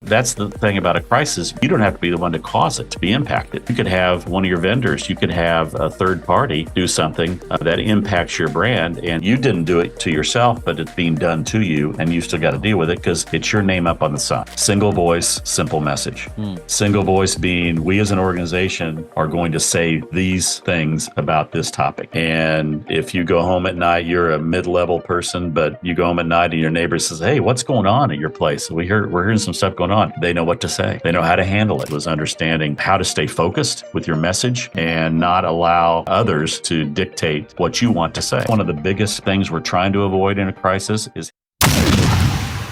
That's the thing about a crisis. You don't have to be the one to cause it to be impacted. You could have one of your vendors, you could have a third party do something that impacts your brand, and you didn't do it to yourself, but it's being done to you, and you still got to deal with it because it's your name up on the sign. Single voice, simple message. Single voice being, we as an organization are going to say these things about this topic. And if you go home at night, you're a mid-level person, but you go home at night and your neighbor says, hey, what's going on at your place? We're hearing some stuff going on. They know what to say. They know how to handle it. It was understanding how to stay focused with your message and not allow others to dictate what you want to say. One of the biggest things we're trying to avoid in a crisis is...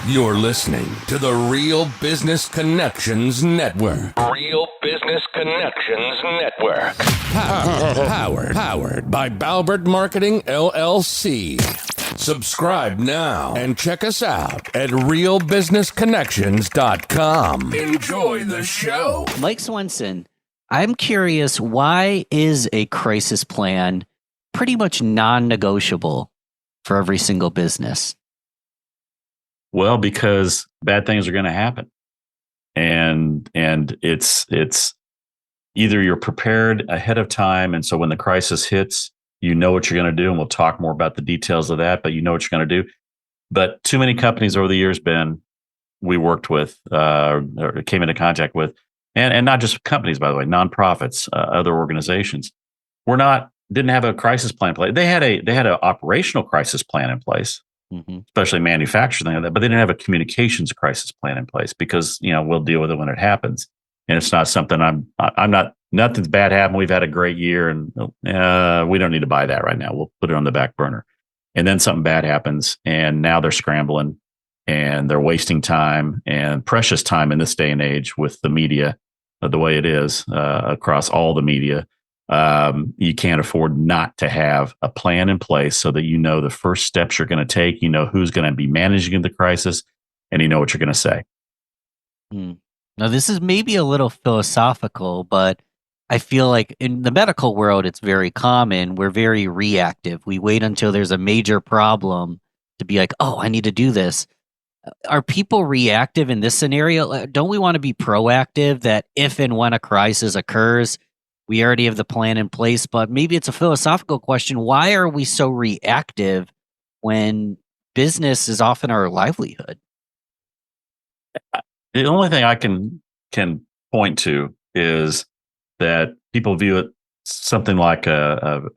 You're listening to the Real Business Connections Network. Real Business Connections Network. Powered by Balbert Marketing, LLC. Subscribe now and check us out at realbusinessconnections.com. Enjoy the show. Mike Swenson, I'm curious, why is a crisis plan pretty much non-negotiable for every single business? Well, because bad things are going to happen. And it's either you're prepared ahead of time, and so when the crisis hits, you know what you're going to do, and we'll talk more about the details of that, but you know what you're going to do. But too many companies over the years, Ben, we worked with, or came into contact with, and not just companies, by the way, nonprofits, other organizations, didn't have a crisis plan in place. They had an operational crisis plan in place, especially manufacturing, but they didn't have a communications crisis plan in place because, we'll deal with it when it happens. And it's not something nothing's bad happened. We've had a great year and we don't need to buy that right now. We'll put it on the back burner. And then something bad happens and now they're scrambling and they're wasting time and precious time in this day and age with the media the way it is across all the media. You can't afford not to have a plan in place so that you know the first steps you're going to take, you know who's going to be managing the crisis, and you know what you're going to say. Now, this is maybe a little philosophical, but I feel like in the medical world, it's very common. We're very reactive. We wait until there's a major problem to be like, oh, I need to do this. Are people reactive in this scenario? Don't we want to be proactive that if and when a crisis occurs, we already have the plan in place? But maybe it's a philosophical question. Why are we so reactive when business is often our livelihood? The only thing I can point to is that people view it something like an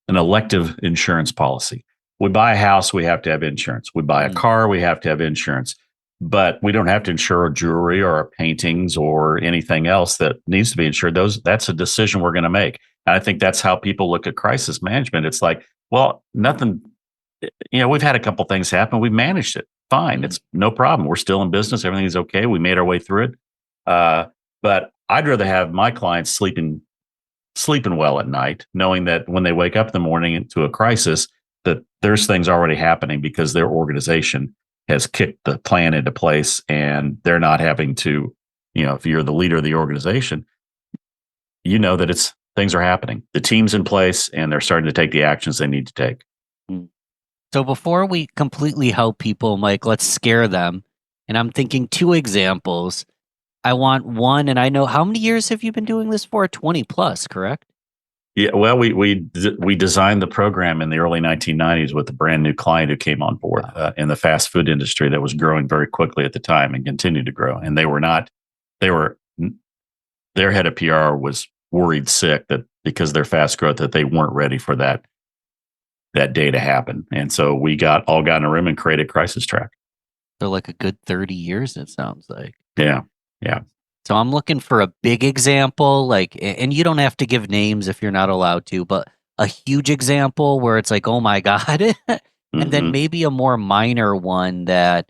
elective insurance policy. We buy a house, we have to have insurance. We buy a car, we have to have insurance. But we don't have to insure our jewelry or our paintings or anything else that needs to be insured. That's a decision we're going to make. And I think that's how people look at crisis management. It's like, well, nothing, we've had a couple things happen. We've managed it. Fine. It's no problem. We're still in business. Everything's okay. We made our way through it. But I'd rather have my clients sleeping well at night, knowing that when they wake up in the morning into a crisis, that there's things already happening because their organization has kicked the plan into place and they're not having to, if you're the leader of the organization, you know that things are happening. The team's in place and they're starting to take the actions they need to take. So before we completely help people, Mike, let's scare them. And I'm thinking 2 examples. I want one, and I know, how many years have you been doing this for? 20 plus, correct? Yeah, well, we designed the program in the early 1990s with a brand new client who came on board in the fast food industry that was growing very quickly at the time and continued to grow. And their head of PR was worried sick that because of their fast growth that they weren't ready for that day to happen. And so we all got in a room and created Crisis Track. So like a good 30 years, it sounds like. Yeah. So I'm looking for a big example, and you don't have to give names if you're not allowed to, but a huge example where it's like, oh my God. And then maybe a more minor one that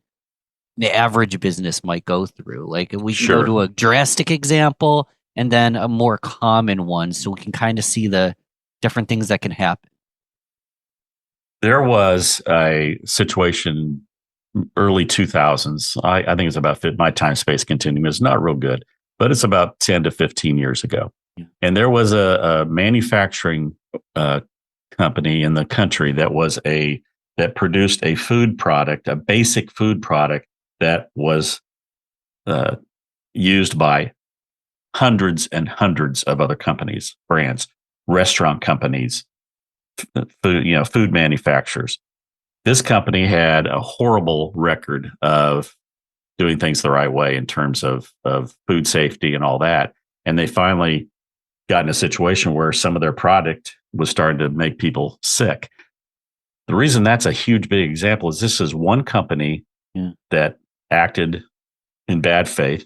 the average business might go through. Like we should go to a drastic example and then a more common one so we can kind of see the different things that can happen. There was a situation early 2000s. I think it's about my time space continuum is not real good, but it's about 10 to 15 years ago. Yeah. And there was a manufacturing company in the country that produced a food product, a basic food product that was uh, used by hundreds and hundreds of other companies, brands, restaurant companies, food manufacturers. This company had a horrible record of doing things the right way in terms of food safety and all that. And they finally got in a situation where some of their product was starting to make people sick. The reason that's a huge, big example is this is one company that acted in bad faith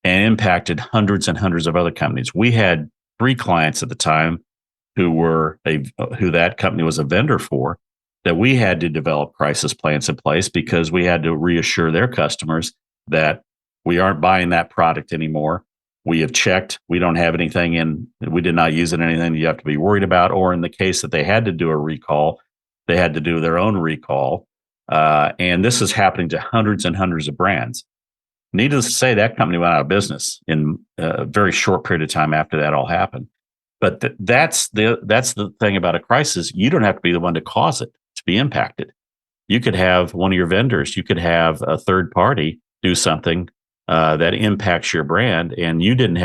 and impacted hundreds and hundreds of other companies. We had 3 clients at the time who that company was a vendor for, that we had to develop crisis plans in place because we had to reassure their customers that we aren't buying that product anymore. We have checked. We don't have anything in. We did not use it in anything you have to be worried about. Or in the case that they had to do a recall, they had to do their own recall. And this is happening to hundreds and hundreds of brands. Needless to say, that company went out of business in a very short period of time after that all happened. But that's the thing about a crisis. You don't have to be the one to cause it to be impacted. You could have one of your vendors. You could have a third party do something that impacts your brand, and you didn't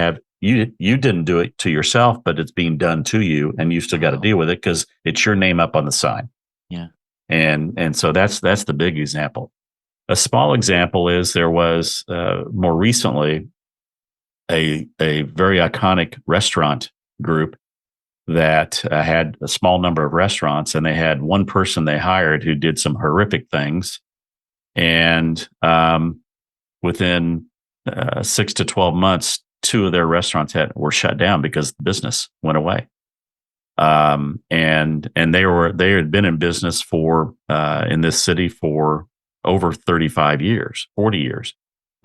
do it to yourself, but it's being done to you, and you've still got to deal with it because it's your name up on the sign. Yeah, and so that's the big example. A small example is there was more recently a very iconic restaurant group that had a small number of restaurants, and they had one person they hired who did some horrific things. And within 6 to 12 months, 2 of their restaurants were shut down because the business went away. And they had been in business for in this city for over 35 years, 40 years,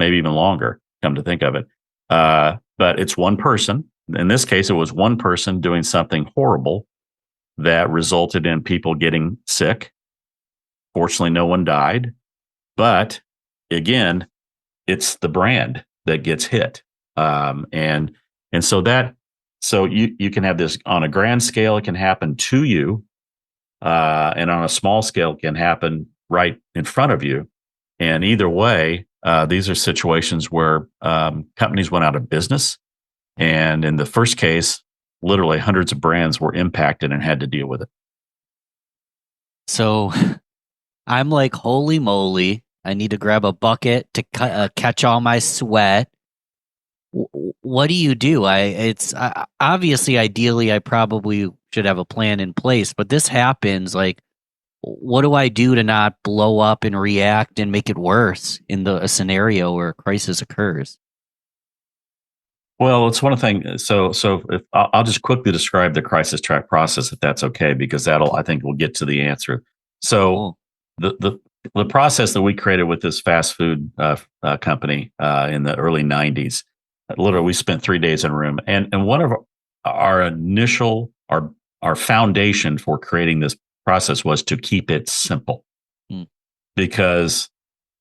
maybe even longer, come to think of it. But it's one person. In this case, it was one person doing something horrible that resulted in people getting sick. Fortunately, no one died. But again, it's the brand that gets hit. And so you can have this on a grand scale, it can happen to you. And on a small scale, it can happen right in front of you. And either way, these are situations where companies went out of business. And in the first case, literally hundreds of brands were impacted and had to deal with it. So I'm like, holy moly, I need to grab a bucket to catch all my sweat. What do you do? Obviously, ideally, I probably should have a plan in place, but this happens. Like, what do I do to not blow up and react and make it worse in a scenario where a crisis occurs? Well, it's one of the things. So if I'll just quickly describe the crisis track process, if that's okay, because I think we'll get to the answer. So the process that we created with this fast food company in the early 90s, literally we spent 3 days in a room, and one of our initial our foundation for creating this process was to keep it simple, because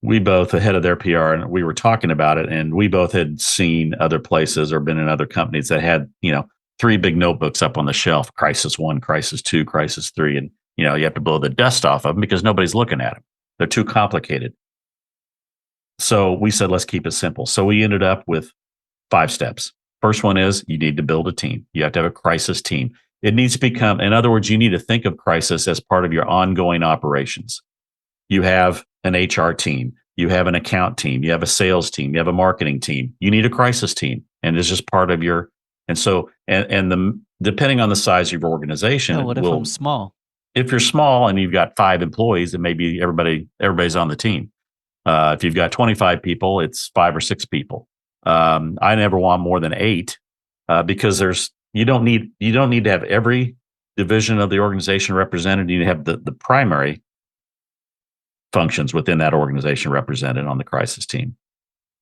we both, the head of their PR, and we were talking about it, and we both had seen other places or been in other companies that had 3 big notebooks up on the shelf: crisis 1, crisis 2, crisis 3, and you have to blow the dust off of them because nobody's looking at them. They're too complicated. So we said, let's keep it simple. So we ended up with 5 steps. First one is you need to build a team. You have to have a crisis team. It needs to become, in other words, you need to think of crisis as part of your ongoing operations. You have an HR team, you have an account team, you have a sales team, you have a marketing team. You need a crisis team, and it's just part of your. And so, depending on the size of your organization, What if I'm small? If you're small and you've got 5 employees, then maybe everybody's on the team. If you've got 25 people, it's 5 or 6 people. I never want more than 8 because you don't need to have every division of the organization represented. You have the primary functions within that organization represented on the crisis team.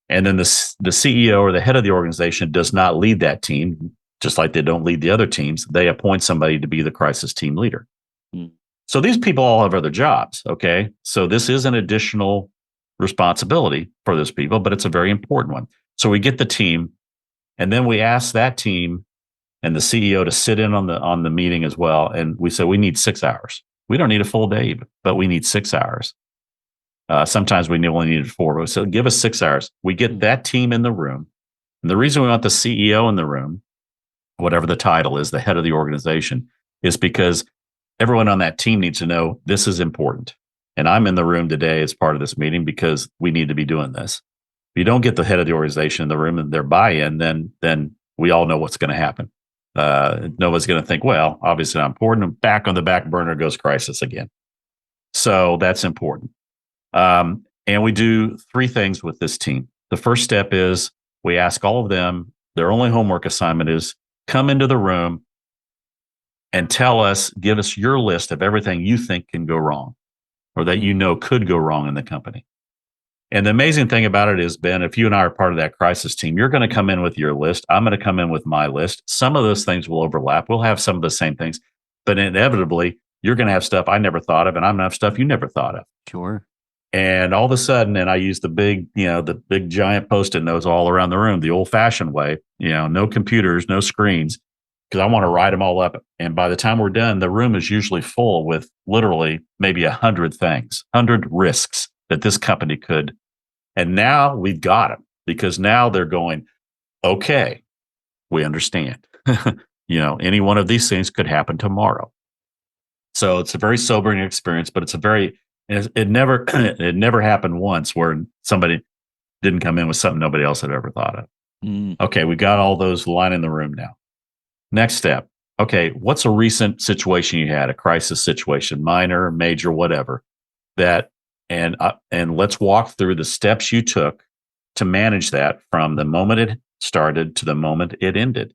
And then the CEO or the head of the organization does not lead that team, just like they don't lead the other teams. They appoint somebody to be the crisis team leader. So these people all have other jobs. Okay. So this is an additional responsibility for those people, but it's a very important one. So we get the team, and then we ask that team and the CEO to sit in on the meeting as well. And we say, we need 6 hours. We don't need a full day, but we need 6 hours. Sometimes we only needed 4. So give us 6 hours. We get that team in the room. And the reason we want the CEO in the room, whatever the title is, the head of the organization, is because everyone on that team needs to know this is important. And I'm in the room today as part of this meeting because we need to be doing this. If you don't get the head of the organization in the room and their buy-in, then we all know what's going to happen. Nobody's going to think, well, obviously not important. Back on the back burner goes crisis again. So that's important. And we do 3 things with this team. The first step is we ask all of them, their only homework assignment is come into the room and give us your list of everything you think can go wrong or that you know could go wrong in the company. And the amazing thing about it is, Ben, if you and I are part of that crisis team, you're going to come in with your list. I'm going to come in with my list. Some of those things will overlap. We'll have some of the same things, but inevitably you're going to have stuff I never thought of, and I'm going to have stuff you never thought of. Sure. And all of a sudden, and I use the big giant Post-it notes all around the room, the old fashioned way, no computers, no screens, because I want to write them all up. And by the time we're done, the room is usually full with literally maybe 100 things, 100 risks that this company could. And now we've got them because now they're going, okay, we understand. Any one of these things could happen tomorrow. So it's a very sobering experience, but it never happened once where somebody didn't come in with something nobody else had ever thought of. Okay, we got all those lining the room now. Next step. Okay, what's a recent situation you had, a crisis situation, minor, major, whatever, and let's walk through the steps you took to manage that from the moment it started to the moment it ended.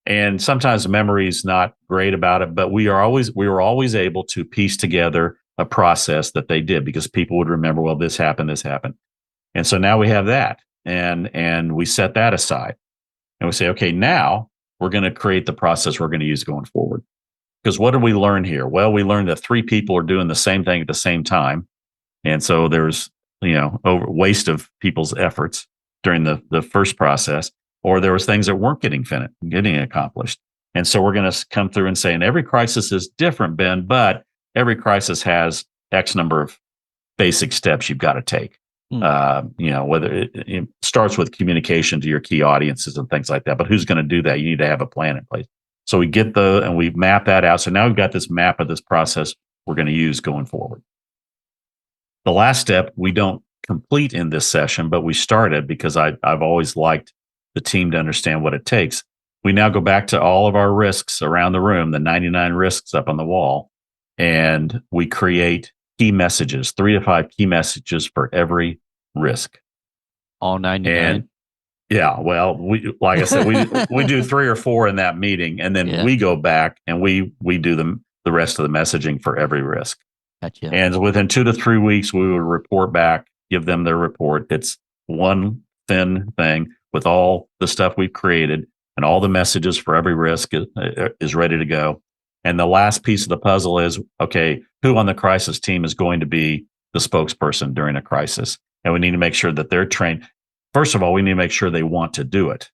And sometimes memory is not great about it, but we were always able to piece together a process that they did because people would remember, well, this happened. And so now we have that and we set that aside and we say, okay, now we're going to create the process we're going to use going forward. Because what did we learn here? Well, we learned that 3 people are doing the same thing at the same time. And so there's, waste of people's efforts during the first process, or there was things that weren't getting accomplished. And so we're going to come through and say, and every crisis is different, Ben, but every crisis has X number of basic steps you've got to take. Whether it starts with communication to your key audiences and things like that, but who's going to do that? You need to have a plan in place. So we get and we map that out. So now we've got this map of this process we're going to use going forward. The last step we don't complete in this session, but we started because I've always liked the team to understand what it takes. We now go back to all of our risks around the room, the 99 risks up on the wall, and we create key messages, 3 to 5 key messages for every risk. All 99. And yeah, well, like I said, we do 3 or 4 in that meeting, and then we go back and we do the rest of the messaging for every risk. Gotcha. And within 2 to 3 weeks, we would report back, give them their report. It's one thin thing with all the stuff we've created and all the messages for every risk is ready to go. And the last piece of the puzzle is, okay, who on the crisis team is going to be the spokesperson during a crisis? And we need to make sure that they're trained. First of all, we need to make sure they want to do it.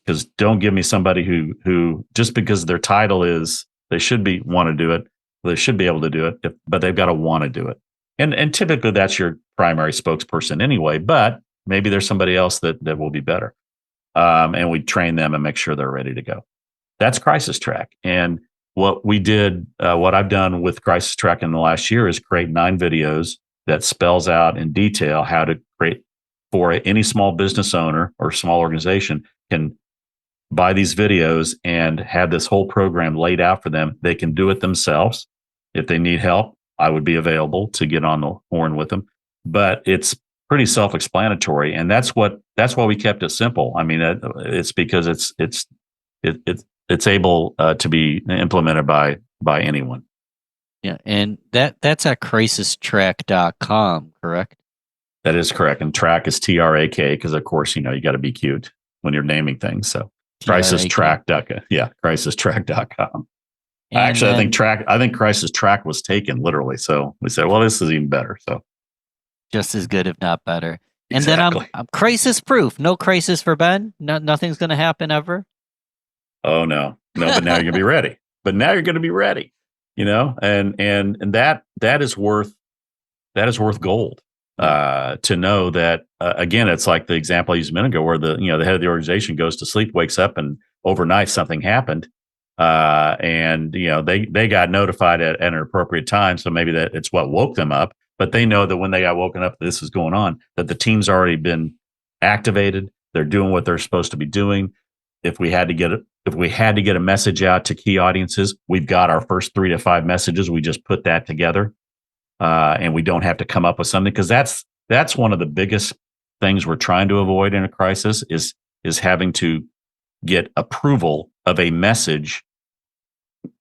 Because don't give me somebody who just because their title is, they should want to do it. They should be able to do it, but they've got to want to do it. And typically that's your primary spokesperson anyway, but maybe there's somebody else that will be better. And we train them and make sure they're ready to go. That's Crisis Track. And what I've done with Crisis Track in the last year is create 9 videos that spells out in detail how to create for any small business owner or small organization can buy these videos and have this whole program laid out for them. They can do it themselves. If they need help, I would be available to get on the horn with them. But it's pretty self-explanatory, and that's why we kept it simple. I mean, it's because it's able to be implemented by anyone. Yeah, and that's at crisistrack.com, correct? That is correct. And track is TRAK because, of course, you got to be cute when you're naming things. So crisistrack.com. Yeah, crisistrack.com. Actually, I think Crisis Track was taken literally. So we said, well, this is even better. So just as good, if not better. And exactly. Then I'm crisis proof. No crisis for Ben. Nothing's going to happen ever. Oh no. But now you're going to be ready. And that is worth gold. To know that again, it's like the example I used a minute ago, where the head of the organization goes to sleep, wakes up, and overnight something happened, and they got notified at an appropriate time, so maybe that it's what woke them up. But they know that when they got woken up, this is going on, that the team's already been activated. They're doing what they're supposed to be doing. If we had to get a message out to key audiences, we've got our first 3 to 5 messages. We just put that together, and we don't have to come up with something, because that's one of the biggest things we're trying to avoid in a crisis is having to get approval of a message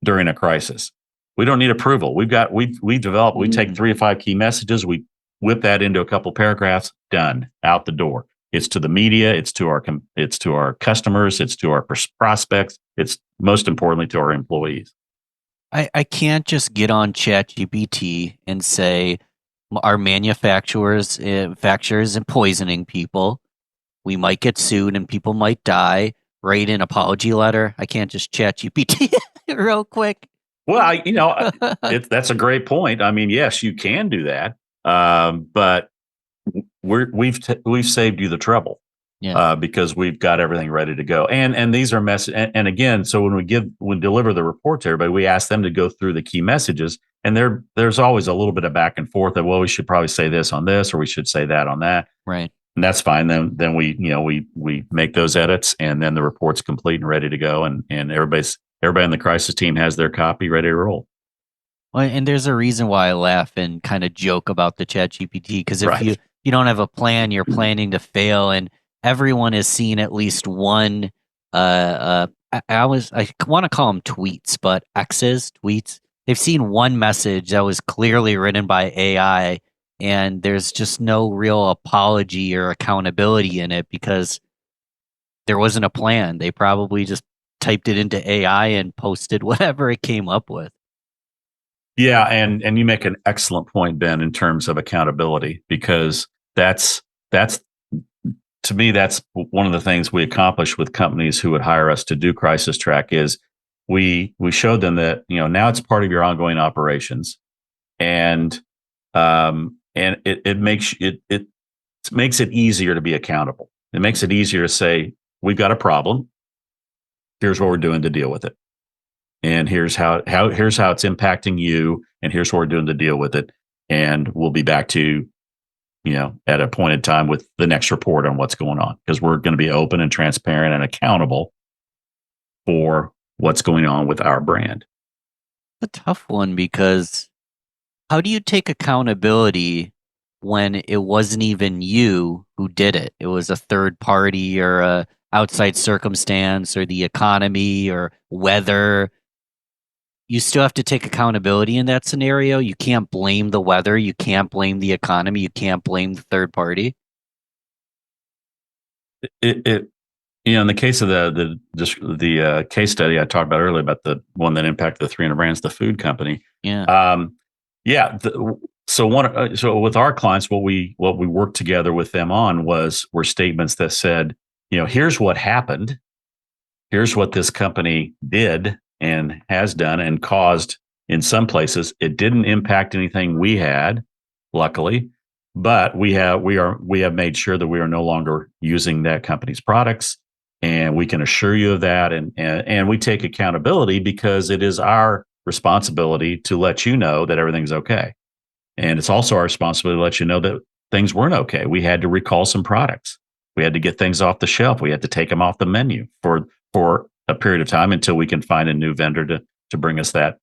during a crisis. We don't need approval. We develop. We take 3 to 5 key messages. We whip that into a couple paragraphs. Done. Out the door. It's to the media. It's to our customers. It's to our prospects. It's most importantly to our employees. I can't just get on ChatGPT and say our manufacturers and poisoning people. We might get sued and people might die. Write an apology letter. I can't just ChatGPT real quick. Well, that's a great point. I mean, yes, you can do that, but we've saved you the trouble, because we've got everything ready to go. And these are and again, so when we deliver the report to everybody, we ask them to go through the key messages, and there's always a little bit of back and forth of, well, we should probably say this on this, or we should say that on that, right? And that's fine. Then we make those edits, and then the report's complete and ready to go, and everybody in the crisis team has their copy ready to roll. Well, and there's a reason why I laugh and kind of joke about the ChatGPT, because if you don't have a plan, you're planning to fail, and everyone has seen at least one. I want to call them tweets, but tweets. They've seen one message that was clearly written by AI, and there's just no real apology or accountability in it because there wasn't a plan. They probably just typed it into AI and posted whatever it came up with. Yeah, and you make an excellent point, Ben, in terms of accountability, because that's to me, that's one of the things we accomplish with companies who would hire us to do crisis track. Is we showed them that now it's part of your ongoing operations, and it makes it easier to be accountable. It makes it easier to say, we've got a problem. Here's what we're doing to deal with it, and here's how it's impacting you, and here's what we're doing to deal with it, and we'll be back to at a point in time with the next report on what's going on, because we're going to be open and transparent and accountable for what's going on with our brand. A tough one, because how do you take accountability when it wasn't even you who did it? It was a third party or a outside circumstance or the economy or weather. You still have to take accountability in that scenario. You can't blame the weather. You can't blame the economy. You can't blame the third party. In the case of the case study I talked about earlier, about the one that impacted the 300 brands, the food company. Yeah. So with our clients, what we worked together with them on were statements that said, here's what happened. Here's what this company did and has done and caused in some places. It didn't impact anything we had, luckily, but we have made sure that we are no longer using that company's products, and we can assure you of that. And we take accountability, because it is our responsibility to let you know that everything's okay. And it's also our responsibility to let you know that things weren't okay. We had to recall some products. We had to get things off the shelf. We had to take them off the menu for a period of time until we can find a new vendor to bring us that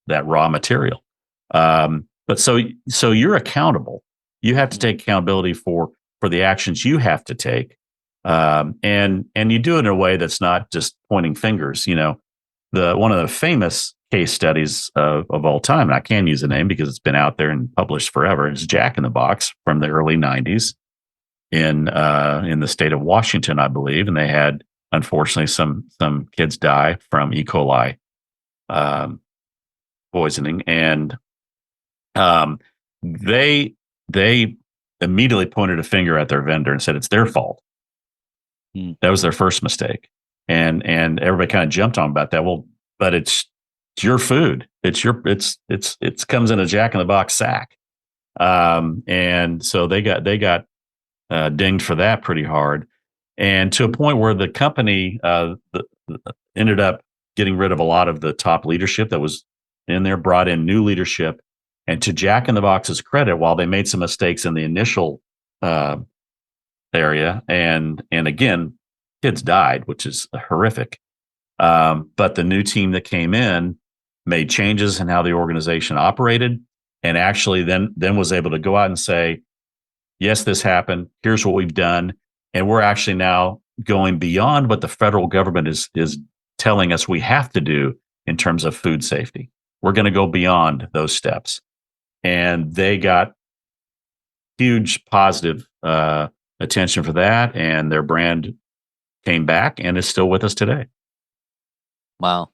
raw material. But so you're accountable. You have to take accountability for the actions you have to take, and you do it in a way that's not just pointing fingers. One of the famous case studies of all time, and I can use the name because it's been out there and published forever, is Jack in the Box from the early 90s in the state of Washington, I believe, and they had, unfortunately, some kids die from E. coli poisoning, and they immediately pointed a finger at their vendor and said it's their fault. That was their first mistake, and everybody kind of jumped on about that. Well, but it's your food. It comes in a Jack in the Box sack. And so they got dinged for that pretty hard, and to a point where the company ended up getting rid of a lot of the top leadership that was in there, brought in new leadership. And to Jack in the Box's credit, while they made some mistakes in the initial area, and again, kids died, which is horrific. But the new team that came in made changes in how the organization operated, and actually then was able to go out and say, yes, this happened. Here's what we've done. And we're actually now going beyond what the federal government is telling us we have to do in terms of food safety. We're going to go beyond those steps. And they got huge positive attention for that. And their brand came back and is still with us today. Wow.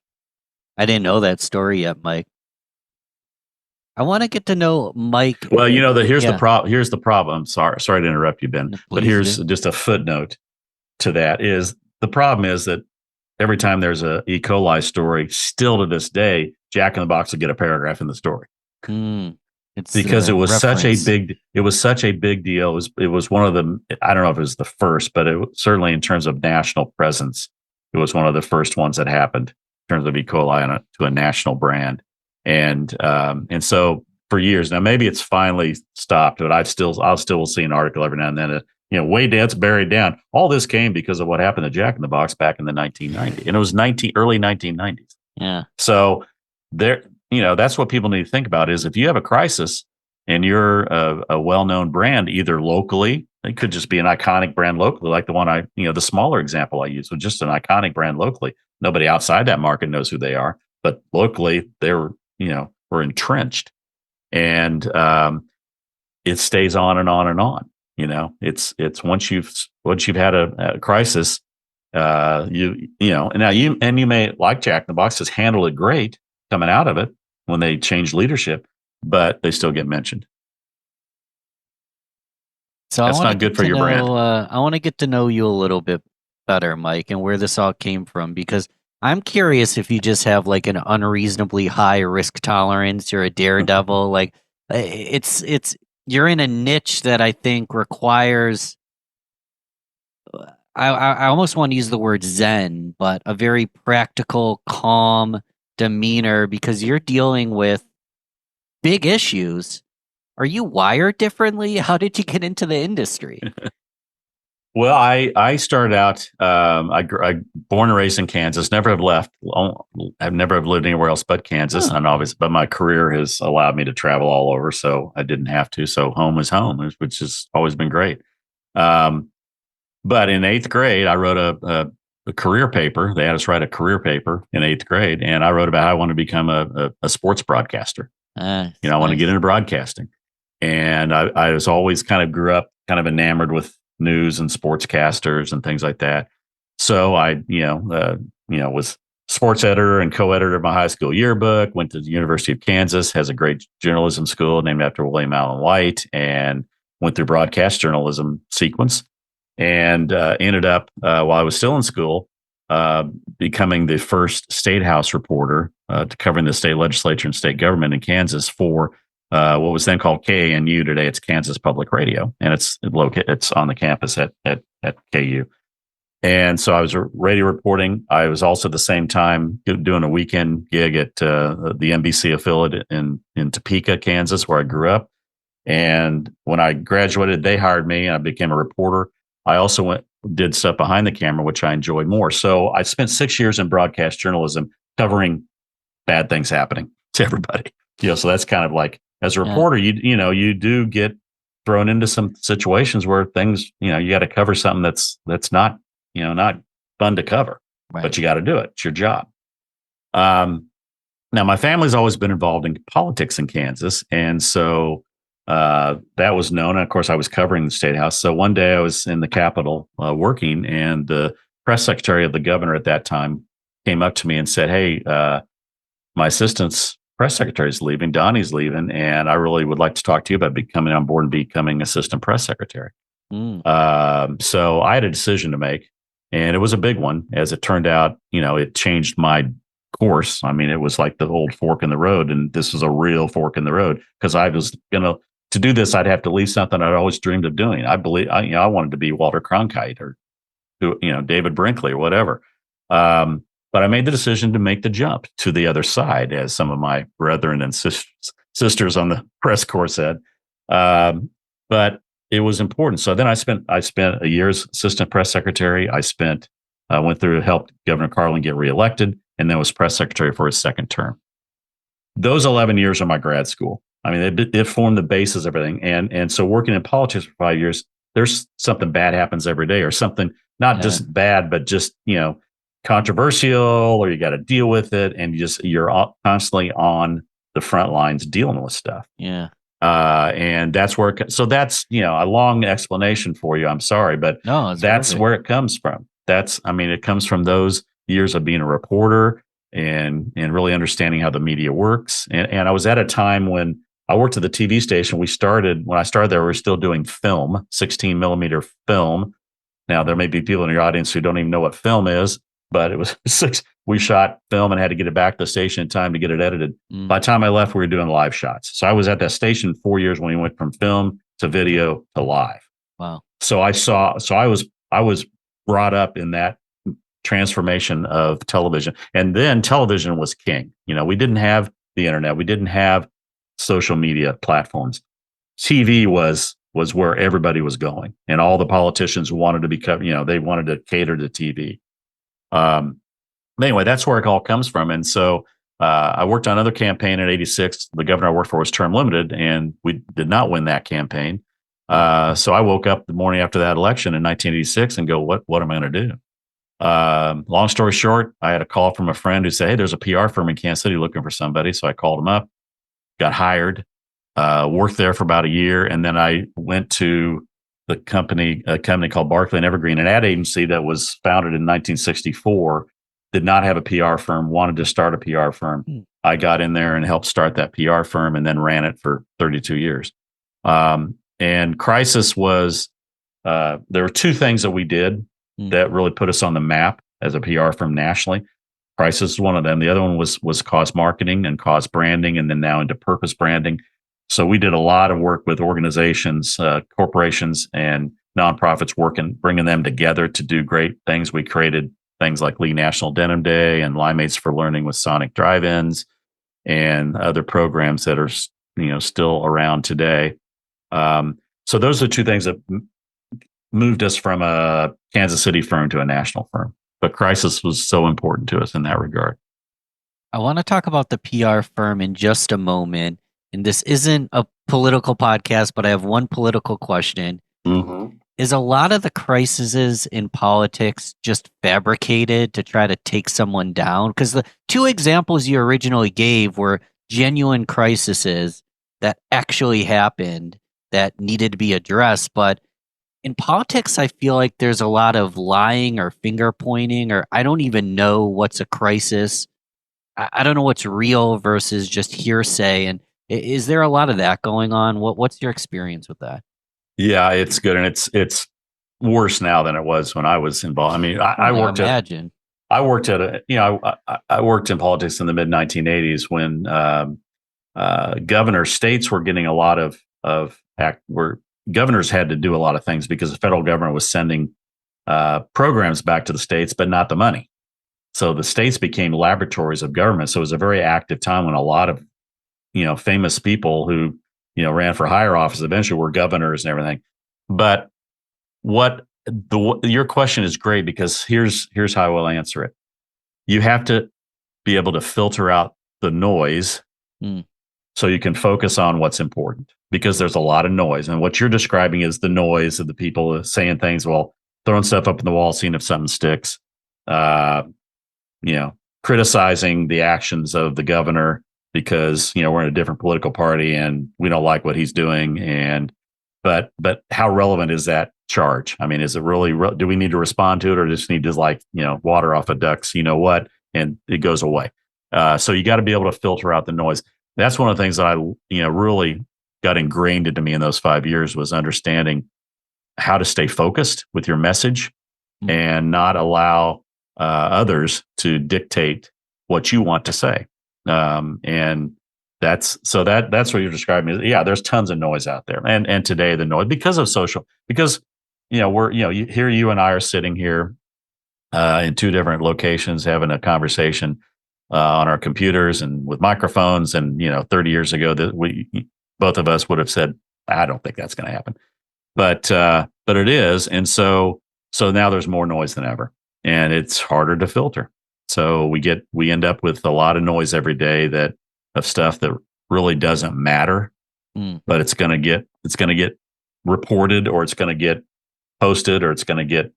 I didn't know that story yet, Mike. I want to get to know Mike. Well, here's the problem. Here's the problem. Sorry to interrupt you, Ben. But here's just a footnote to that. Is the problem is that every time there's a E. coli story, still to this day, Jack in the Box will get a paragraph in the story. It's because it was such a big deal. It was one of the, I don't know if it was the first, but certainly in terms of national presence, it was one of the first ones that happened in terms of E. coli to a national brand. And so for years now, maybe it's finally stopped, but I'll still see an article every now and then. Way that's buried down. All this came because of what happened to Jack in the Box back in the 1990s, and it was early 1990s. Yeah. So that's what people need to think about is if you have a crisis and you're a well-known brand, either locally, it could just be an iconic brand locally, like the one the smaller example I used was just an iconic brand locally. Nobody outside that market knows who they are, but locally they're we're entrenched, and it stays on and on and on. It's once you've had a crisis, now you may, like Jack in the Box, just handle it great coming out of it when they change leadership, but they still get mentioned. So that's not good for your brand. I want to get to know you a little bit better, Mike, and where this all came from, because I'm curious if you just have like an unreasonably high risk tolerance. You're a daredevil. Like you're in a niche that I think requires, I almost want to use the word zen, but a very practical, calm demeanor, because you're dealing with big issues. Are you wired differently? How did you get into the industry? Well, I started out, I born and raised in Kansas, never have left. I've never have lived anywhere else but Kansas. And obviously, but my career has allowed me to travel all over. So I didn't have to. So home is home, which has always been great. But in 8th grade, I wrote a career paper. They had us write a career paper in 8th grade. And I wrote about how I want to become a sports broadcaster. I want to get into broadcasting. And I was always grew up kind of enamored with news and sportscasters and things like that. So I, was sports editor and co-editor of my high school yearbook, went to the University of Kansas, has a great journalism school named after William Allen White, and went through broadcast journalism sequence, and ended up, while I was still in school, becoming the first state house reporter to covering the state legislature and state government in Kansas for what was then called KANU. Today it's Kansas Public Radio, and it's on the campus at KU. And so I was radio reporting. I was also at the same time doing a weekend gig at the NBC affiliate in Topeka, Kansas, where I grew up. And when I graduated, they hired me and I became a reporter. I also did stuff behind the camera, which I enjoyed more. So I spent 6 years in broadcast journalism covering bad things happening to everybody. So that's kind of like, as a reporter, you do get thrown into some situations where things, you got to cover something that's not, not fun to cover, but you got to do it. It's your job. Now my family's always been involved in politics in Kansas. And so that was known. And of course I was covering the state house. So one day I was in the Capitol working, and the press secretary of the governor at that time came up to me and said, "Hey, my assistant's press secretary is leaving, Donnie's leaving, and I really would like to talk to you about coming on board and becoming assistant press secretary." So I had a decision to make, and it was a big one. As it turned out, it changed my course. I mean, it was like the old fork in the road, and this was a real fork in the road, because I was going to to do this, I'd have to leave something I'd always dreamed of doing. I wanted to be Walter Cronkite or David Brinkley or whatever. But I made the decision to make the jump to the other side, as some of my brethren and sisters on the press corps said. But it was important. So then I spent a year as assistant press secretary. Went through to help Governor Carlin get reelected, and then was press secretary for his second term. Those 11 years are my grad school. I mean, it formed the basis of everything. And so working in politics for 5 years, there's something bad happens every day, or something not just bad, but just, controversial, or you got to deal with it. And you're constantly on the front lines dealing with stuff. Yeah. And that's where, so that's, a long explanation for you. I'm sorry, but no, that's perfect. where it comes from. It comes from those years of being a reporter and really understanding how the media works. And I was at a time when I worked at the TV station. When I started there, we were still doing film, 16 millimeter film. Now, there may be people in your audience who don't even know what film is, but it was we shot film and had to get it back to the station in time to get it edited. By the time I left, we were doing live shots. So I was at that station 4 years when we went from film to video to live. Wow. So I was brought up in that transformation of television. And then television was king. We didn't have the internet. We didn't have social media platforms. TV was where everybody was going, and all the politicians wanted to become, they wanted to cater to TV. Anyway, that's where it all comes from. And so I worked on another campaign in '86. The governor I worked for was term limited, and we did not win that campaign. So I woke up the morning after that election in 1986 and go, what am I going to do? Long story short, I had a call from a friend who said, hey, there's a PR firm in Kansas City looking for somebody. So I called him up, got hired, worked there for about a year. And then I went to a company called Barclay and Evergreen, an ad agency that was founded in 1964, did not have a PR firm, wanted to start a PR firm. I got in there and helped start that PR firm, and then ran it for 32 years. And Crisis was, there were two things that we did that really put us on the map as a PR firm nationally. Crisis is one of them. The other one was cause marketing and cause branding, and then now into purpose branding. So we did a lot of work with organizations, corporations, and nonprofits, bringing them together to do great things. We created things like Lee National Denim Day and Limeates for Learning with Sonic Drive-Ins, and other programs that are still around today. So those are two things that moved us from a Kansas City firm to a national firm. But Crisis was so important to us in that regard. I want to talk about the PR firm in just a moment. And this isn't a political podcast, but I have one political question. Mm-hmm. Is a lot of the crises in politics just fabricated to try to take someone down? Because the two examples you originally gave were genuine crises that actually happened that needed to be addressed. But in politics, I feel like there's a lot of lying or finger pointing, or I don't even know what's a crisis. I don't know what's real versus just hearsay. And is there a lot of that going on? What's your experience with that? Yeah, it's good, and it's worse now than it was when I was involved. I mean, I worked in politics in the mid 1980s when states were getting a lot of where governors had to do a lot of things because the federal government was sending programs back to the states, but not the money. So the states became laboratories of government. So it was a very active time when a lot of famous people who ran for higher office eventually were governors and everything. But your question is great, because here's how I will answer it. You have to be able to filter out the noise so you can focus on what's important, because there's a lot of noise. And what you're describing is the noise of the people saying things, throwing stuff up in the wall, seeing if something sticks, criticizing the actions of the governor because, we're in a different political party and we don't like what he's doing. But how relevant is that charge? I mean, is it really, do we need to respond to it, or just need to water off a duck's, and it goes away? So you got to be able to filter out the noise. That's one of the things that I, really got ingrained into me in those 5 years, was understanding how to stay focused with your message and not allow others to dictate what you want to say. And That's what you're describing. Yeah, there's tons of noise out there, and today the noise because of social, because we're you and I are sitting here in two different locations having a conversation on our computers and with microphones, and 30 years ago that we both of us would have said, I don't think that's going to happen, but it is, and so now there's more noise than ever, and it's harder to filter. So we end up with a lot of noise every day of stuff that really doesn't matter, but it's going to get reported, or it's going to get posted, or it's going to get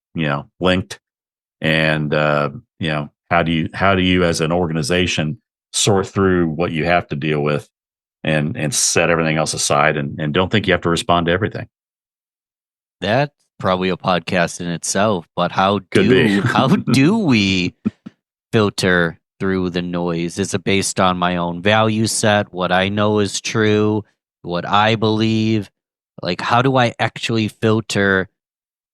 linked, and how do you as an organization sort through what you have to deal with, and set everything else aside, and don't think you have to respond to everything. That's probably a podcast in itself, but how Could be. how do we filter through the noise? Is it based on my own value set, what I know is true, what I believe? Like, how do I actually filter,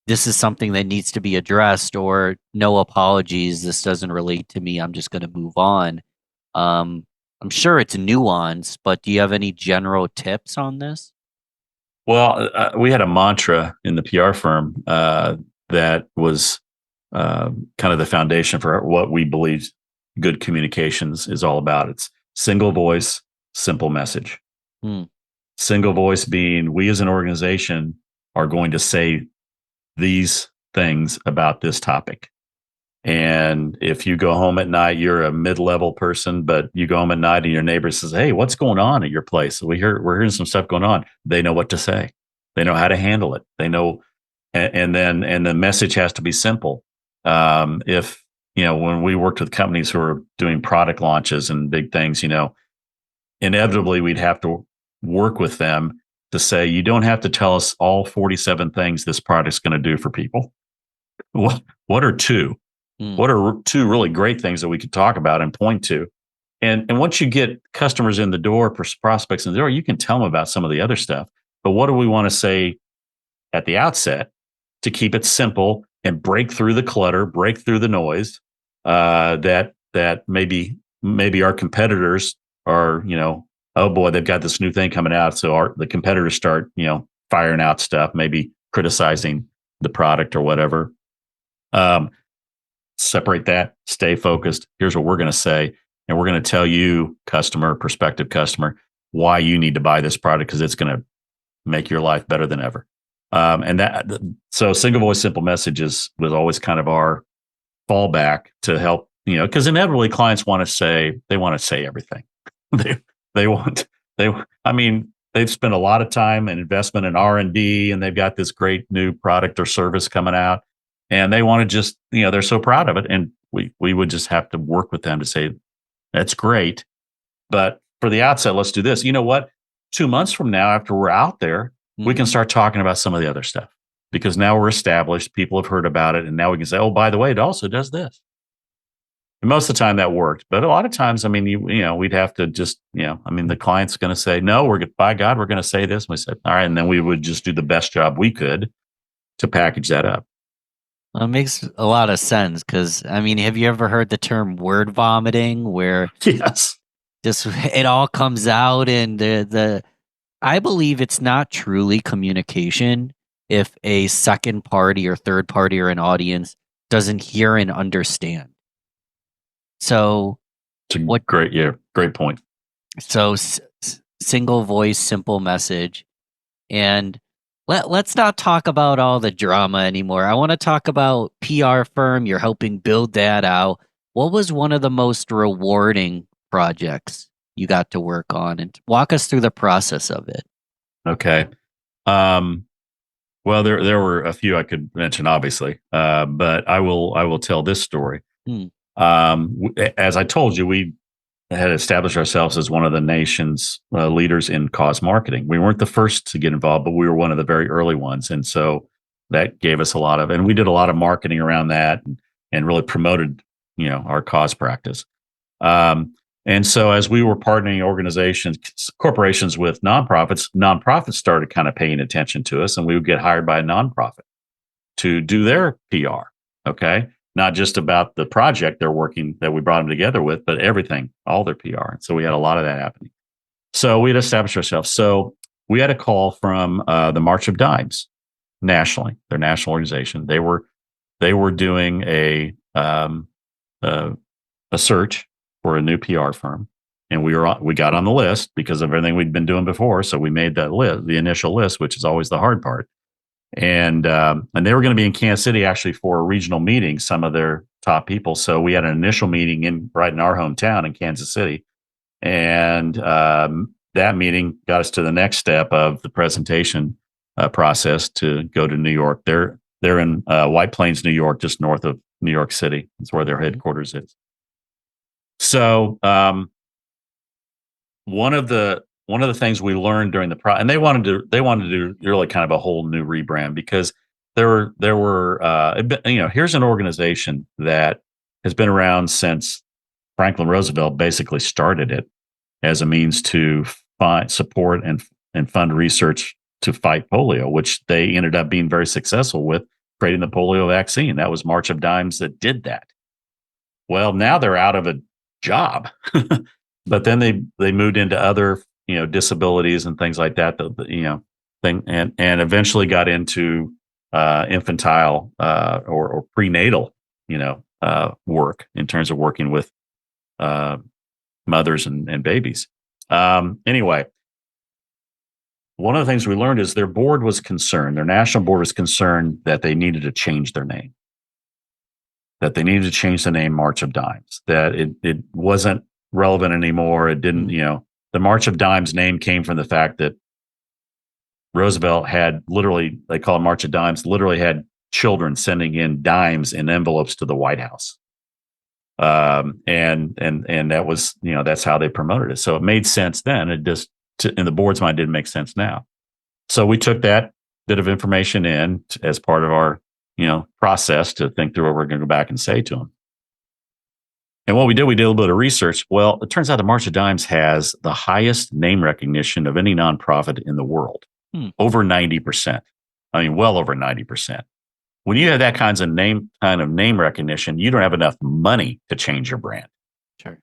this is something that needs to be addressed, or no apologies, this doesn't relate to me, I'm just going to move on? I'm sure it's nuanced, but do you have any general tips on this? Well, we had a mantra in the PR firm that was kind of the foundation for what we believe good communications is all about. It's single voice, simple message. Single voice being, we as an organization are going to say these things about this topic. And if you go home at night, you're a mid-level person, but you go home at night and your neighbor says, hey, what's going on at your place? We're hearing some stuff going on. They know what to say. They know how to handle it. They know, and the message has to be simple. If, when we worked with companies who are doing product launches and big things, inevitably we'd have to work with them to say, you don't have to tell us all 47 things this product's going to do for people. What are two? What are two really great things that we could talk about and point to? And once you get customers in the door, prospects in the door, you can tell them about some of the other stuff. But what do we want to say at the outset to keep it simple and break through the clutter, break through the noise that maybe our competitors are, oh boy, they've got this new thing coming out. So the competitors start, firing out stuff, maybe criticizing the product or whatever. Separate that, stay focused. Here's what we're going to say. And we're going to tell you, prospective customer, why you need to buy this product, because it's going to make your life better than ever. So single voice, simple messages was always kind of our fallback to help, because inevitably clients want to say everything. They've spent a lot of time and investment in R&D, and they've got this great new product or service coming out. And they want to just, they're so proud of it. And we would just have to work with them to say, that's great. But for the outset, let's do this. You know what? 2 months from now, after we're out there, we can start talking about some of the other stuff, because now we're established. People have heard about it. And now we can say, oh, by the way, it also does this. And most of the time that worked. But a lot of times, we'd have to just, the client's going to say, no, by God, we're going to say this. And we said, all right. And then we would just do the best job we could to package that up. Well, it makes a lot of sense, because, have you ever heard the term word vomiting, where yes, just it all comes out, and I believe it's not truly communication if a second party or third party or an audience doesn't hear and understand. So, great point. So, single voice, simple message, and let's not talk about all the drama anymore. I want to talk about PR firm. You're helping build that out. What was one of the most rewarding projects you got to work on, and walk us through the process of it? Okay. Well, there were a few I could mention, obviously, but I will tell this story. As I told you, we had established ourselves as one of the nation's leaders in cause marketing. We weren't the first to get involved, but we were one of the very early ones. And so that gave us and we did a lot of marketing around that, and really promoted, our cause practice. And so as we were partnering corporations with nonprofits started kind of paying attention to us, and we would get hired by a nonprofit to do their PR. Okay. Not just about the project they're working that we brought them together with, but everything, all their PR. And so we had a lot of that happening. So we had established ourselves. So we had a call from the March of Dimes nationally, their national organization. They were doing a search for a new PR firm, and we got on the list because of everything we'd been doing before. So we made that list, the initial list, which is always the hard part. And they were going to be in Kansas City actually for a regional meeting, some of their top people. So we had an initial meeting right in our hometown in Kansas City, and that meeting got us to the next step of the presentation process to go to New York. They're in White Plains, New York, just north of New York City. That's where their headquarters is. So one of the things we learned during the and they wanted to do really kind of a whole new rebrand, because there were here's an organization that has been around since Franklin Roosevelt basically started it as a means to find support and fund research to fight polio, which they ended up being very successful with creating the polio vaccine. That was March of Dimes that did that. Well, now they're out of a job, but then they moved into other disabilities and things like that. And eventually got into infantile or prenatal work in terms of working with mothers and babies. Anyway, one of the things we learned is their board was concerned. Their national board was concerned that they needed to change their name. That they needed to change the name March of Dimes. That it wasn't relevant anymore. It didn't, the March of Dimes name came from the fact that Roosevelt had literally, they call it March of Dimes, literally had children sending in dimes in envelopes to the White House. And that was, that's how they promoted it. So it made sense then. It just, in the board's mind, didn't make sense now. So we took that bit of information in as part of our, process to think through what we're going to go back and say to them. And what we did a little bit of research. Well, it turns out the March of Dimes has the highest name recognition of any nonprofit in the world, over 90%. I mean, well over 90%. When you have that kind of name recognition, you don't have enough money to change your brand. Sure.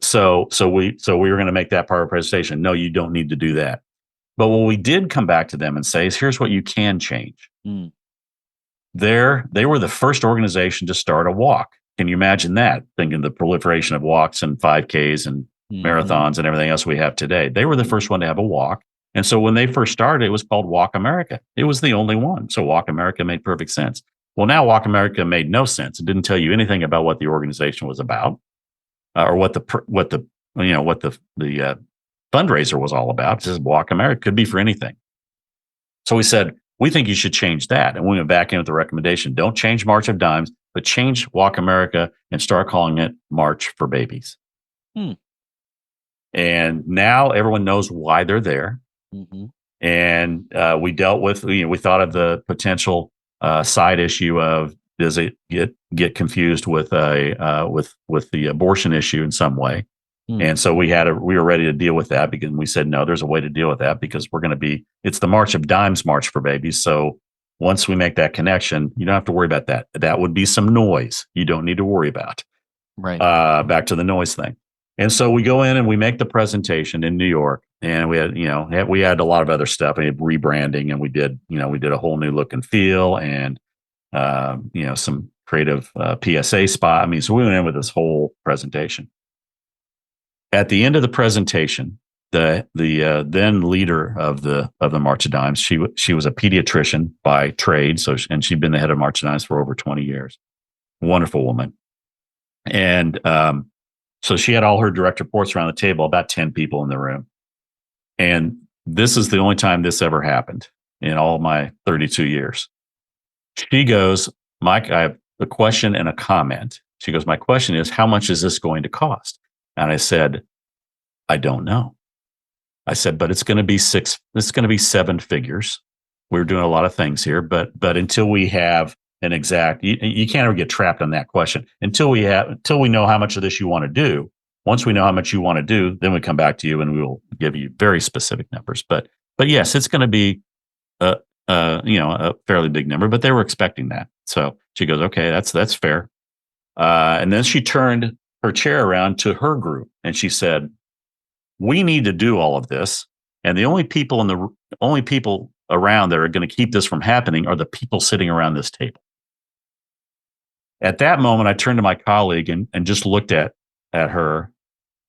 So we were going to make that part of the presentation. No, you don't need to do that. But what we did come back to them and say is, here's what you can change. They were the first organization to start a walk. Can you imagine that? Thinking the proliferation of walks and 5Ks and marathons and everything else we have today. They were the first one to have a walk. And so when they first started, it was called Walk America. It was the only one. So Walk America made perfect sense. Well, now Walk America made no sense. It didn't tell you anything about what the organization was about, or what the fundraiser was all about. It says Walk America, could be for anything. So we said, we think you should change that. And we went back in with the recommendation, don't change March of Dimes, but change Walk America and start calling it March for Babies. And now everyone knows why they're there. And we dealt with, we thought of the potential side issue of, does it get confused with the abortion issue in some way? And so we were ready to deal with that, because we said, no, there's a way to deal with that, because it's the March of Dimes March for Babies. So once we make that connection, you don't have to worry about that. That would be some noise you don't need to worry about. Right. Back to the noise thing. And so we go in and we make the presentation in New York, and we had a lot of other stuff. We had rebranding, and we did a whole new look and feel, and some creative PSA spot. I mean, so we went in with this whole presentation. At the end of the presentation, the then leader of the March of Dimes, she was a pediatrician by trade, and she'd been the head of March of Dimes for over 20 years. Wonderful woman, and so she had all her direct reports around the table, about 10 people in the room, and this is the only time this ever happened in all my 32 years. She goes, Mike, I have a question and a comment. She goes, my question is, how much is this going to cost? And I said, I don't know. I said, but it's going to be seven figures. We're doing a lot of things here, but until we have an exact, you can't ever get trapped on that question until we know how much of this you want to do. Once we know how much you want to do, then we come back to you and we will give you very specific numbers. But yes, it's going to be a fairly big number, but they were expecting that. So she goes, okay, that's fair. And then she turned her chair around to her group, and she said, we need to do all of this. And the only people around that are going to keep this from happening are the people sitting around this table. At that moment, I turned to my colleague and just looked at her,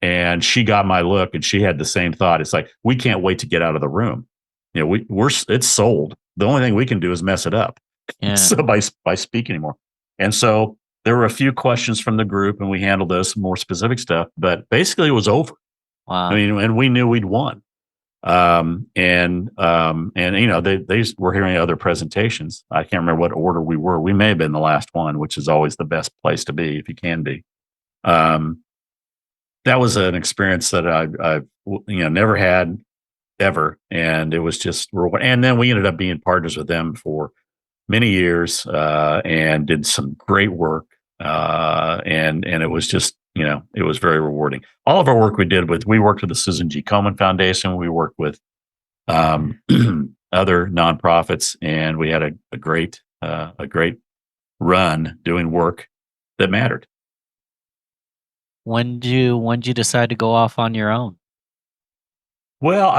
and she got my look, and she had the same thought. It's like, we can't wait to get out of the room. It's sold. The only thing we can do is mess it up. Yeah. So by speaking anymore. And so there were a few questions from the group, and we handled those more specific stuff, but basically it was over. Wow. I mean, and we knew we'd won. And they were hearing other presentations. I can't remember what order we were. We may have been the last one, which is always the best place to be if you can be. That was an experience that I never had ever, and it was just rewarding. And then we ended up being partners with them for many years, and did some great work. And it was just, it was very rewarding. All of our work we worked with the Susan G. Komen Foundation. We worked with other nonprofits, and we had a great run doing work that mattered. When did you decide to go off on your own? Well,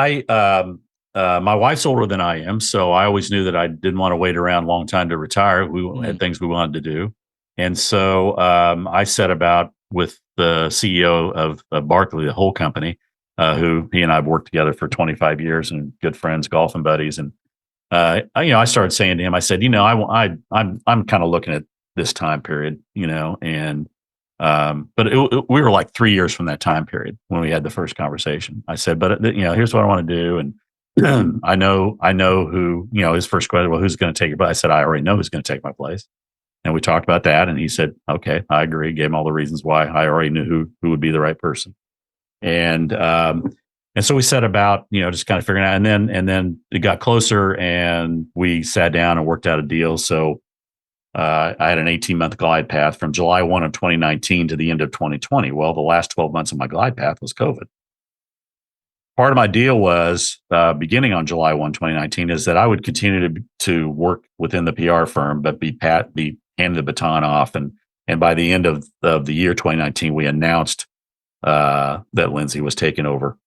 my wife's older than I am, so I always knew that I didn't want to wait around a long time to retire. We had things we wanted to do. And so I set about with the CEO of Barclay, the whole company, who he and I have worked together for 25 years and good friends, golfing buddies. And, I started saying to him, I said, I'm kind of looking at this time period, and but we were like 3 years from that time period when we had the first conversation. I said, but here's what I want to do. And I know who, his first question, well, who's going to take your place? I said, I already know who's going to take my place. And we talked about that. And he said, okay, I agree. Gave him all the reasons why. I already knew who would be the right person. And so we set about, just kind of figuring out, and then it got closer, and we sat down and worked out a deal. So I had an 18-month glide path from July 1 of 2019 to the end of 2020. Well, the last 12 months of my glide path was COVID. Part of my deal was, beginning on July 1, 2019, is that I would continue to work within the PR firm, but be handed the baton off. And by the end of the year 2019, we announced that Lindsay was taking over.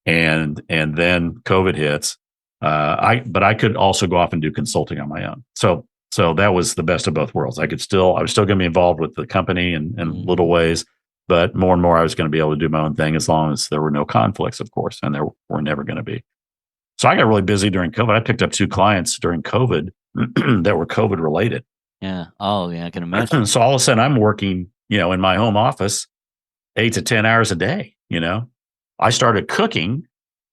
And then COVID hits. But I could also go off and do consulting on my own. So that was the best of both worlds. I was still going to be involved with the company in little ways, but more and more I was going to be able to do my own thing as long as there were no conflicts, of course, and there were never going to be. So I got really busy during COVID. I picked up 2 clients during COVID that were COVID related. Yeah. Oh, yeah. I can imagine. So all of a sudden I'm working, in my home office 8 to 10 hours a day. I started cooking.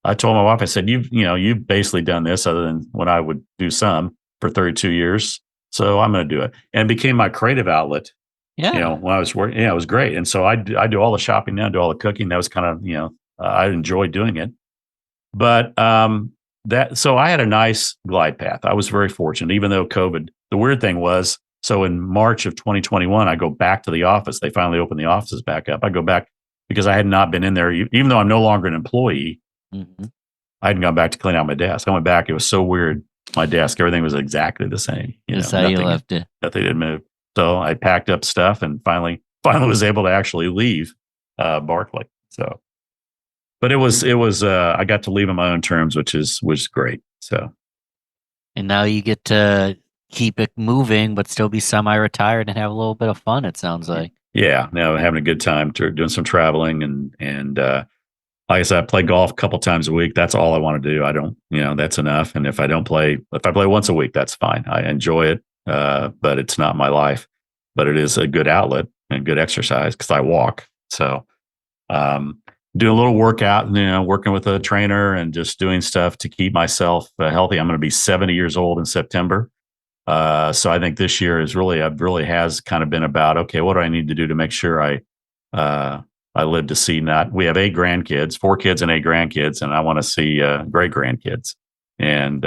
I told my wife, I said, you've basically done this other than when I would do some for 32 years. So I'm going to do it. And it became my creative outlet. Yeah. When I was working, it was great. And so I do all the shopping now, do all the cooking. That was kind of, I enjoyed doing it. But so I had a nice glide path. I was very fortunate, even though COVID. The weird thing was, so in March of 2021, I go back to the office. They finally opened the offices back up. I go back because I had not been in there, even though I'm no longer an employee. Mm-hmm. I hadn't gone back to clean out my desk. I went back. It was so weird. My desk, everything was exactly the same. That's how you left it. Nothing didn't move. So I packed up stuff and finally was able to actually leave Barclay. So, but it was I got to leave on my own terms, which was great. So, and now you get to keep it moving, but still be semi-retired and have a little bit of fun. It sounds like. Yeah, now having a good time doing some traveling and like I said, I play golf a couple times a week. That's all I want to do. I don't, that's enough. And if I play once a week, that's fine. I enjoy it, but it's not my life. But it is a good outlet and good exercise because I walk. So do a little workout, working with a trainer and just doing stuff to keep myself healthy. I'm going to be 70 years old in September. So I think this year really has kind of been about, okay, what do I need to do to make sure I live to see we have 8 grandkids, 4 kids and 8 grandkids, and I want to see great grandkids. And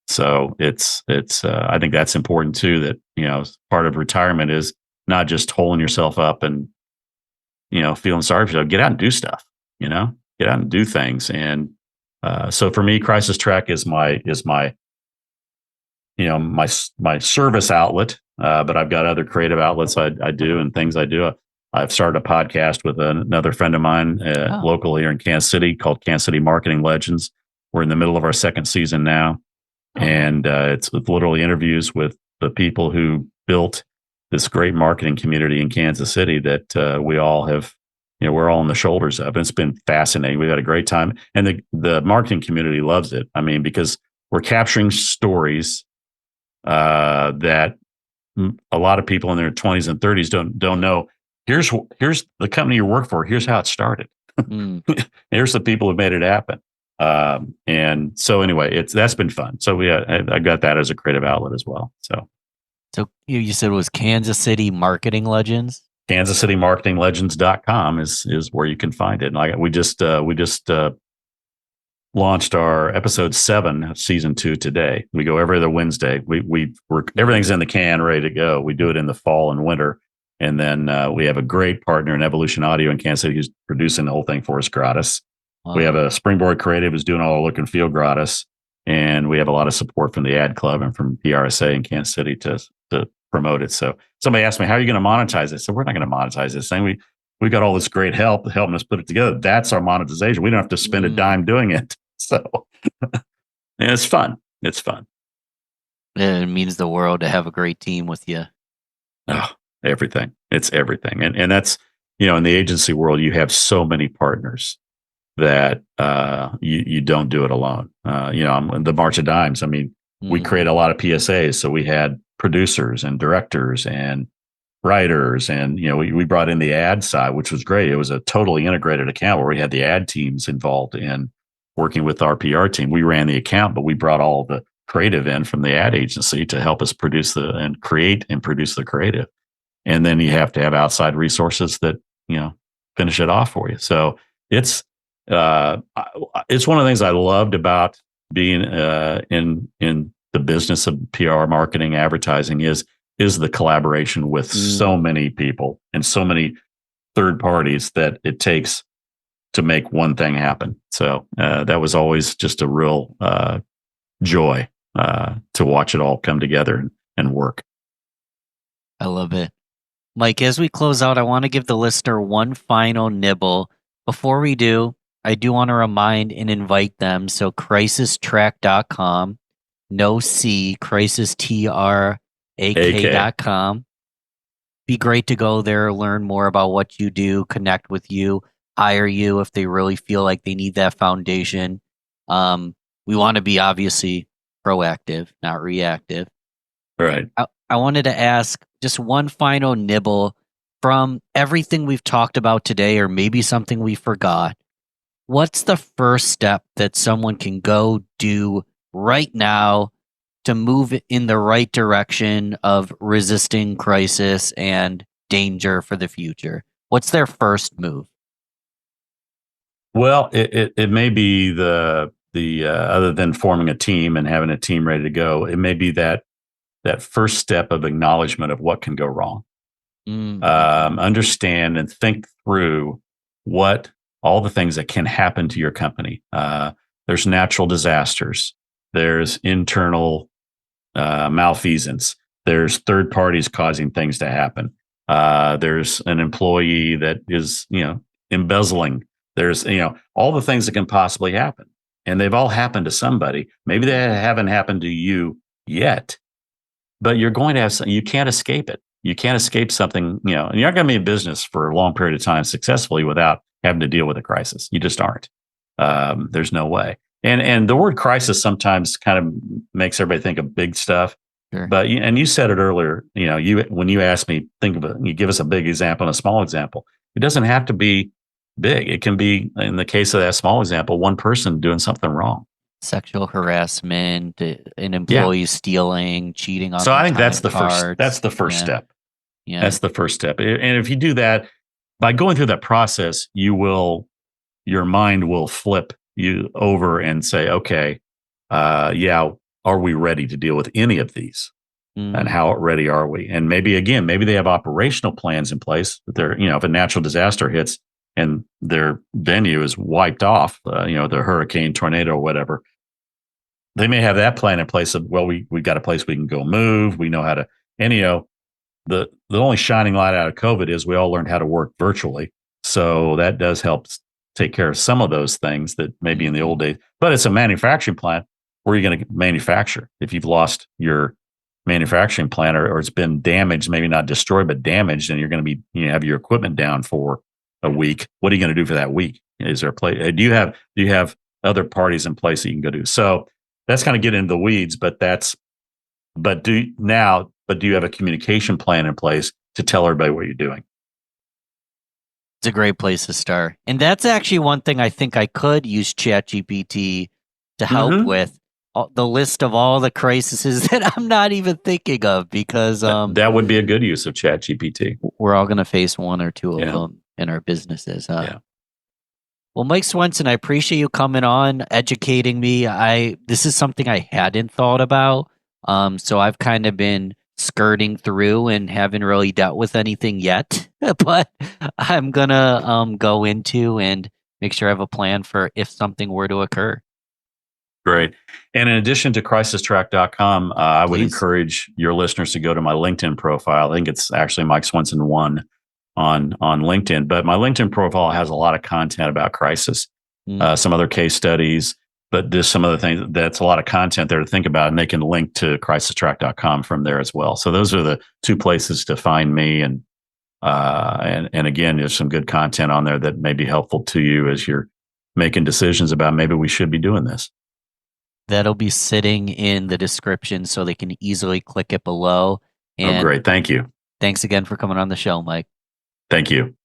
so it's I think that's important too, that, part of retirement is not just holding yourself up and, feeling sorry for yourself. Get out and do stuff, get out and do things. And so for me, Crisis Track is my my service outlet, but I've got other creative outlets I do and things I do. I've started a podcast with another friend of mine locally here in Kansas City called Kansas City Marketing Legends. We're in the middle of our second season now. And it's literally interviews with the people who built this great marketing community in Kansas City that we all have, we're all on the shoulders of. And it's been fascinating. We've had a great time. And the marketing community loves it. I mean, because we're capturing stories that a lot of people in their 20s and 30s don't know. Here's the company you work for. Here's how it started. Here's the people who made it happen. And so anyway, that's been fun. So I got that as a creative outlet as well. So you said it was Kansas City Marketing Legends? KansasCityMarketingLegends.com is where you can find it. And we just launched our episode 7 of season 2 today. We go every other Wednesday. We're everything's in the can, ready to go. We do it in the fall and winter. And then we have a great partner in Evolution Audio in Kansas City who's producing the whole thing for us gratis. Wow. We have a Springboard Creative who's doing all the look and feel gratis. And we have a lot of support from the Ad Club and from PRSA in Kansas City to promote it. So somebody asked me, how are you going to monetize it? So we're not going to monetize this thing. We got all this great help helping us put it together. That's our monetization. We don't have to spend a dime doing it. So and it's fun. It's fun. It means the world to have a great team with you. Oh, everything. It's everything. And that's, in the agency world, you have so many partners that you don't do it alone. The March of Dimes. I mean, we create a lot of PSAs. So we had producers and directors and writers, and we brought in the ad side, which was great. It was a totally integrated account where we had the ad teams involved in working with our PR team. We ran the account, but we brought all the creative in from the ad agency to help us create and produce the creative. And then you have to have outside resources that finish it off for you. So it's one of the things I loved about being in the business of PR, marketing, advertising is the collaboration with so many people and so many third parties that it takes to make one thing happen. So that was always just a real joy to watch it all come together and work. I love it. Mike, as we close out, I want to give the listener one final nibble. Before we do, I do want to remind and invite them. So crisistrack.com, no C, crisistrack.com. Be great to go there, learn more about what you do, connect with you, hire you if they really feel like they need that foundation. We want to be obviously proactive, not reactive. Right. I wanted to ask just one final nibble from everything we've talked about today, or maybe something we forgot. What's the first step that someone can go do right now to move in the right direction of resisting crisis and danger for the future? What's their first move? Well, it may be the other than forming a team and having a team ready to go, it may be that first step of acknowledgement of what can go wrong. Understand and think through what all the things that can happen to your company. There's natural disasters. There's internal malfeasance. There's third parties causing things to happen. There's an employee that is, embezzling. There's, all the things that can possibly happen. And they've all happened to somebody. Maybe they haven't happened to you yet, but you're going to have you can't escape it. You can't escape something, and you're not going to be in business for a long period of time successfully without having to deal with a crisis. You just aren't. There's no way. And the word crisis sometimes kind of makes everybody think of big stuff. Sure. But you said it earlier. When you asked me, think of it. You give us a big example and a small example. It doesn't have to be big. It can be, in the case of that small example, one person doing something wrong. Sexual harassment, an employee stealing, cheating on. So I think that's the cards. first. That's the first step. Yeah. That's the first step. And if you do that, by going through that process, your mind will flip you over and say, okay, are we ready to deal with any of these? And how ready are we? And maybe they have operational plans in place. But if a natural disaster hits and their venue is wiped off, the hurricane, tornado, or whatever, they may have that plan in place of, well, we've got a place we can go move. We know how to, the only shining light out of COVID is we all learned how to work virtually. So that does help take care of some of those things that maybe in the old days. But it's a manufacturing plant. Where are you going to manufacture? If you've lost your manufacturing plant or it's been damaged, maybe not destroyed, but damaged, and you're going to be, have your equipment down for a week. What are you going to do for that week? Is there a place? Do you have other parties in place that you can go to? So that's kind of getting into the weeds, but do you have a communication plan in place to tell everybody what you're doing? It's a great place to start. And that's actually one thing I think I could use ChatGPT to help with. The list of all the crises that I'm not even thinking of, because that would be a good use of ChatGPT. We're all going to face one or two of them in our businesses. Yeah. Well, Mike Swenson, I appreciate you coming on, educating me. This is something I hadn't thought about. So I've kind of been skirting through and haven't really dealt with anything yet, but I'm going to go into and make sure I have a plan for if something were to occur. Great. And in addition to crisistrack.com, I would encourage your listeners to go to my LinkedIn profile. I think it's actually Mike Swenson 1 on LinkedIn, but my LinkedIn profile has a lot of content about crisis, some other case studies, but there's some other things that's a lot of content there to think about, and they can link to crisistrack.com from there as well. So those are the two places to find me. And again, there's some good content on there that may be helpful to you as you're making decisions about maybe we should be doing this. That'll be sitting in the description so they can easily click it below. And great. Thank you. Thanks again for coming on the show, Mike. Thank you.